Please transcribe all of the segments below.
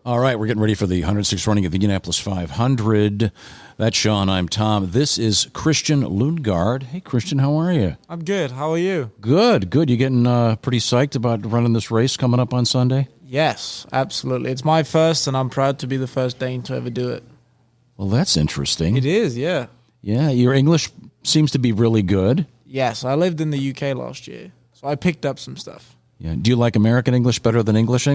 All right, we're getting ready for the 106th running of the Indianapolis 500. That's Shaun. I'm Tom. This is Christian Lundgaard. Hey, Christian, how are you? I'm good. How are you? Good. You getting pretty psyched about running this race coming up on Sunday? Yes, absolutely. It's my first, and I'm proud to be the first Dane to ever do it. Well, that's interesting. It is, yeah. Yeah, your English seems to be really good. Yes, I lived in the UK last year, so I picked up some stuff. Yeah. Do you like American English better than English?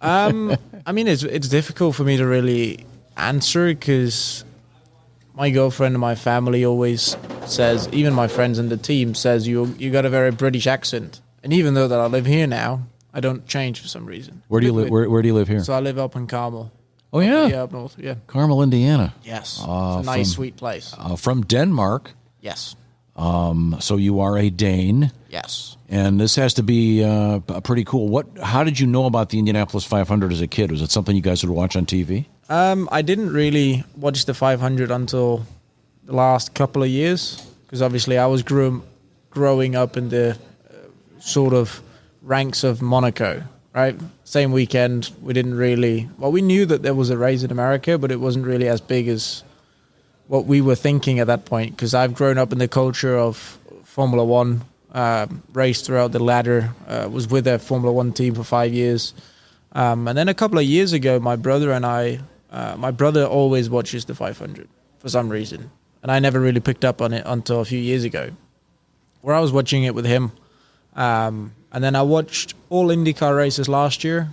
I mean, it's difficult for me to really answer because my girlfriend and my family always says, even my friends in the team says, you got a very British accent. And even though that I live here now, I don't change for some reason. Where do you live? Where do you live here? So I live up in Carmel. Oh, yeah? Yeah, up north, yeah. Carmel, Indiana. Yes. It's a nice, sweet place. From Denmark. Yes. So you are a Dane. Yes. And this has to be pretty cool. How did you know about the Indianapolis 500 as a kid? Was it something you guys would watch on TV? I didn't really watch the 500 until the last couple of years, because obviously I was growing up in the sort of ranks of Monaco, right? Same weekend, we didn't really... Well, we knew that there was a race in America, but it wasn't really as big as what we were thinking at that point, because I've grown up in the culture of Formula One, raced throughout the ladder, was with a Formula One team for 5 years. And then a couple of years ago, my brother and I... my brother always watches the 500 for some reason, and I never really picked up on it until a few years ago, where I was watching it with him. And then I watched all IndyCar races last year.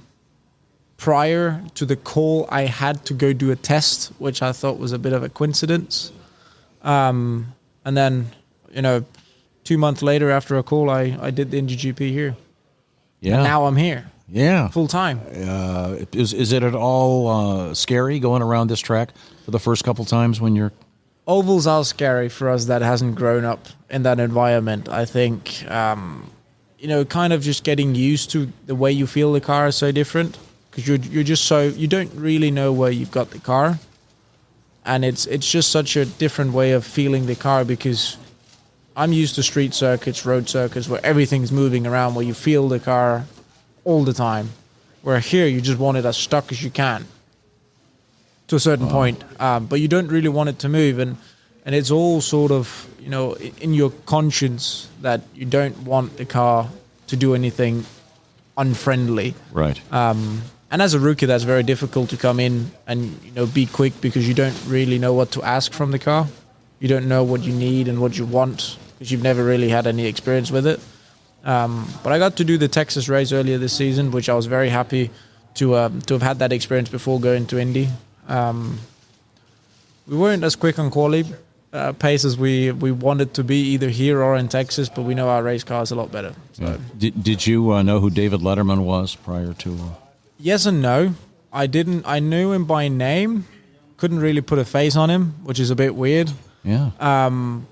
Prior to the call, I had to go do a test, which I thought was a bit of a coincidence. And then, 2 months later after a call, I did the Indy GP here. Yeah. And now I'm here. Yeah. Full time. Is it at all scary going around this track for the first couple times when you're... Ovals are scary for us that hasn't grown up in that environment. I think, kind of just getting used to the way you feel the car is so different, because you're just you don't really know where you've got the car, and it's just such a different way of feeling the car, because I'm used to street circuits, road circuits, where everything's moving around, where you feel the car all the time, where here you just want it as stuck as you can to a certain point, but you don't really want it to move, and it's all sort of in your conscience that you don't want the car to do anything unfriendly, right? And as a rookie, that's very difficult to come in and be quick, because you don't really know what to ask from the car. You don't know what you need and what you want, because you've never really had any experience with it. But I got to do the Texas race earlier this season, which I was very happy to have had that experience before going to Indy. We weren't as quick on quali pace as we wanted to be, either here or in Texas, but we know our race car is a lot better. So. Yeah. Did you know who David Letterman was prior to? Yes and no. I didn't. I knew him by name. Couldn't really put a face on him, which is a bit weird. Yeah.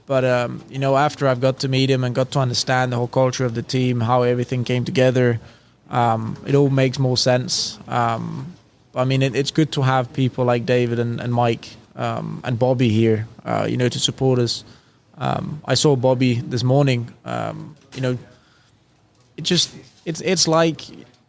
But after I've got to meet him and got to understand the whole culture of the team, how everything came together, it all makes more sense. I mean, it's good to have people like David and Mike and Bobby here, to support us. I saw Bobby this morning. It's like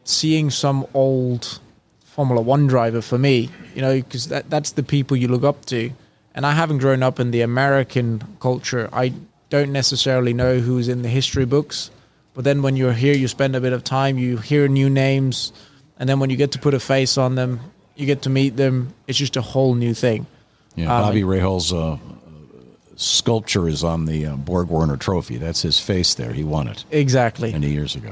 seeing some old Formula One driver for me, because that's the people you look up to. And I haven't grown up in the American culture. I don't necessarily know who's in the history books. But then when you're here, you spend a bit of time, you hear new names, and then when you get to put a face on them, you get to meet them. It's just a whole new thing. Yeah, Bobby Rahal's sculpture is on the Borg Warner Trophy. That's his face there. He won it. Exactly. Many years ago.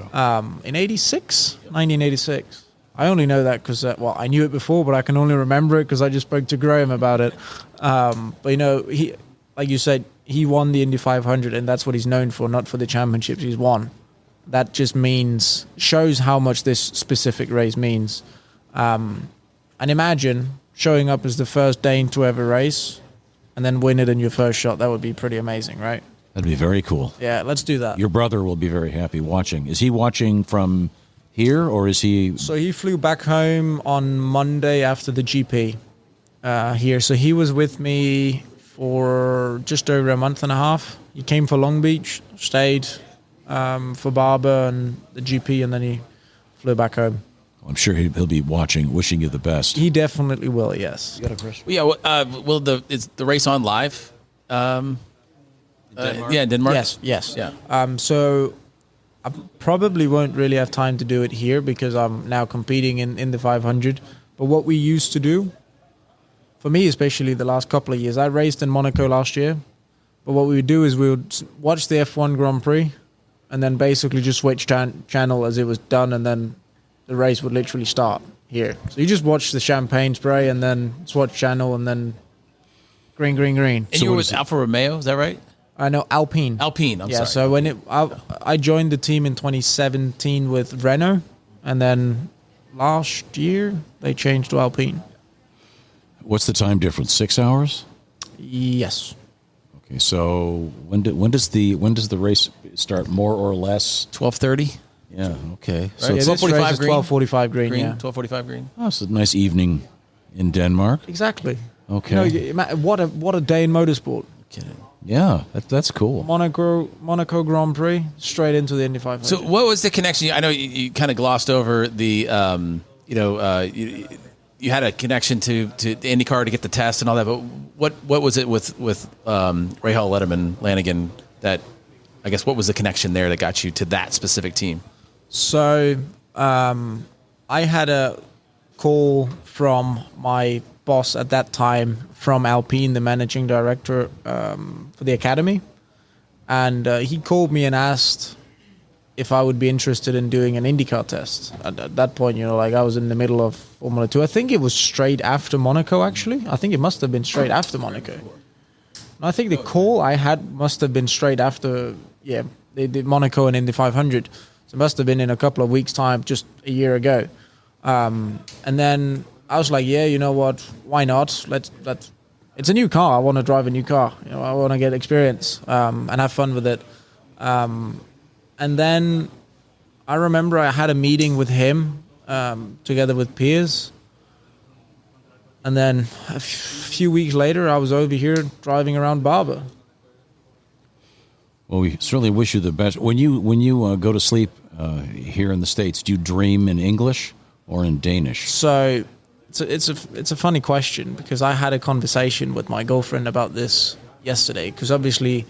In 1986. I only know that because, I knew it before, but I can only remember it because I just spoke to Graham about it. But, he, like you said, he won the Indy 500, and that's what he's known for, not for the championships he's won. That just shows how much this specific race means. And imagine showing up as the first Dane to ever race and then win it in your first shot. That would be pretty amazing, right? That'd be very cool. Yeah, let's do that. Your brother will be very happy watching. Is he watching from here, or is he... So he flew back home on Monday after the GP here. So he was with me for just over a month and a half. He came for Long Beach, stayed for Barber and the GP, and then he flew back home. I'm sure he'll be watching, wishing you the best. He definitely will. Yes. Yeah. Will is the race on live? Denmark? Yeah, Denmark. Yes. Yeah. So I probably won't really have time to do it here because I'm now competing in the 500. But what we used to do, for me especially the last couple of years, I raced in Monaco last year. But what we would do is we would watch the F1 Grand Prix and then basically just switch channel as it was done, and then the race would literally start here. So you just watch the champagne spray and then switch channel and then green. And So you were what with is it? Alfa Romeo, is that right? I know Alpine. Alpine. I'm sorry. So when I joined the team in 2017 with Renault, and then last year they changed to Alpine. What's the time difference? 6 hours? Yes. Okay, so when does the race start? More or less? 12:30. Yeah. Okay. So Right. it's, this 12:45 race is green. 12:45 green. Green. Yeah. 12:45 green. oh, it's a nice evening in Denmark. Exactly. Okay. You know, what a day in motorsport. Kidding. Yeah, that's cool. Monaco Grand Prix straight into the Indy 500. So what was the connection? I know you kind of glossed over the, you had a connection to the IndyCar to get the test and all that, but what was it with Rahal Letterman Lanigan that, I guess, what was the connection there that got you to that specific team? So I had a call from my boss at that time from Alpine, the managing director for the academy. And he called me and asked if I would be interested in doing an IndyCar test. At that point, I was in the middle of Formula 2. I think it was straight after Monaco, actually. I think it must have been straight after Monaco. And I think the call I had must have been straight after, the Monaco and Indy 500. So it must have been in a couple of weeks' time, just a year ago. And then I was like, yeah, you know what? Why not? Let's. It's a new car. I want to drive a new car. I want to get experience and have fun with it. And then I remember I had a meeting with him together with Piers. And then a few weeks later, I was over here driving around Barber. Well, we certainly wish you the best. When you go to sleep here in the States, do you dream in English or in Danish? So it's a funny question because I had a conversation with my girlfriend about this yesterday because obviously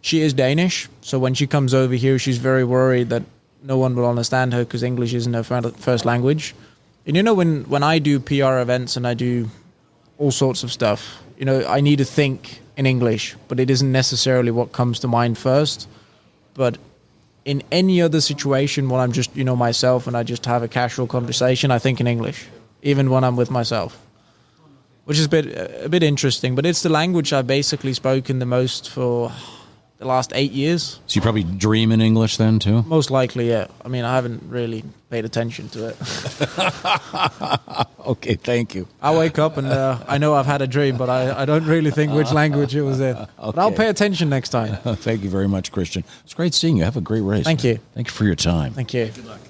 she is Danish. So when she comes over here, she's very worried that no one will understand her because English isn't her first language. And when I do PR events and I do all sorts of stuff, I need to think in English, but it isn't necessarily what comes to mind first. But in any other situation when I'm just, myself and I just have a casual conversation, I think in English, even when I'm with myself, which is a bit interesting. But it's the language I've basically spoken the most for the last 8 years. So you probably dream in English then too? Most likely, yeah. I mean, I haven't really paid attention to it. Okay, thank you. I wake up and I know I've had a dream, but I don't really think which language it was in. But I'll pay attention next time. Thank you very much, Christian. It's great seeing you. Have a great race. Thank you. Thank you for your time. Thank you. Good luck.